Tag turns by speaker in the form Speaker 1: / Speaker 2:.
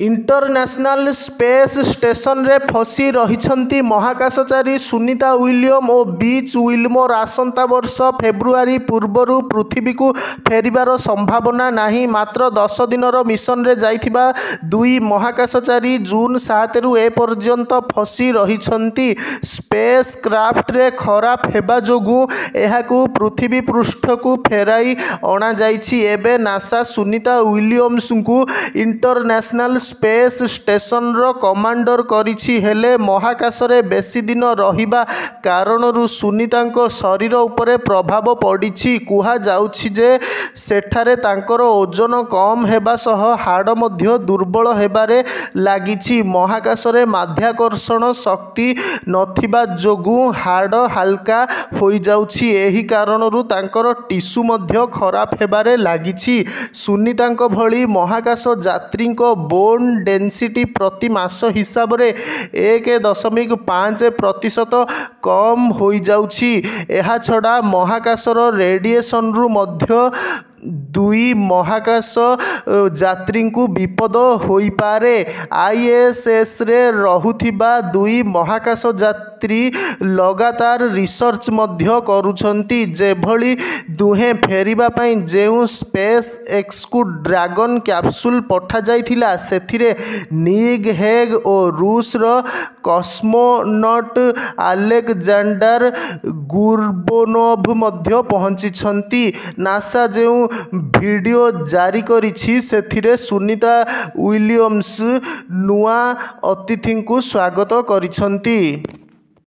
Speaker 1: International space station रे फसी रहिछंती महाकाशचारी Sunita William और बीच विल्मोर आसंता वर्ष फेब्रुआरी पूर्वरु पृथ्वी को फेरिबार संभावना नाही। मात्र 10 दिनर मिशन रे जाइथिबा दुई महाकाशचारी जून 7 रु ए पर्यंत फसी रहिछंती। स्पेस क्राफ्ट रे खराब हेबा जोगु एहाकू पृथ्वी पृष्ठ को फेराई अणा जाइछि। एबे नासा सुनीता विलियम्स को इंटरनेशनल स्पेस स्टेशन रो कमांडर करिछि। हेले महाकाश रे बेसी दिन रहिबा कारणरू सुनीतांको शरीर उपरे प्रभाव पड़िछि। कुहा जाउछि जे सेठारे तांकर ओजन कम हेबा सह हाड़ मध्य दुर्बल हेबारे लागिछि। महाकाश रे माध्याकर्षण शक्ति नथिबा जोगु हाड़ हल्का होई जाउछि। एही कारणरू तांकर टिश्यू मध्य खराब हेबारे लागिछि। सुनीतांको भली महाकाश यात्रींको बोन डेंसिटी प्रति मास हिसाब रे 1.5% कम हो जाउछि। एहा छड़ा महाकाशर रेडिएशन रु मध्य दुई महाकाश यात्री को विपद होई पारे। आईएसएस रे रहुथिबा दुई महाकाश यात्री लगातार रिसर्च मध्य करुछंती। जेभली दुहे फेरिबा पई जेउ स्पेस एक्स को ड्रैगन कैप्सूल पठा जाइथिला सेथिरे निग हेग और रूस रो कस्मोनॉट अलेक्जेंडर गुर्बोनोव मध्य पहुंची। नासा जेउ वीडियो जारी करिछि सेथिरे सुनीता विलियम्स नुआ अतिथि को स्वागत करिछंती।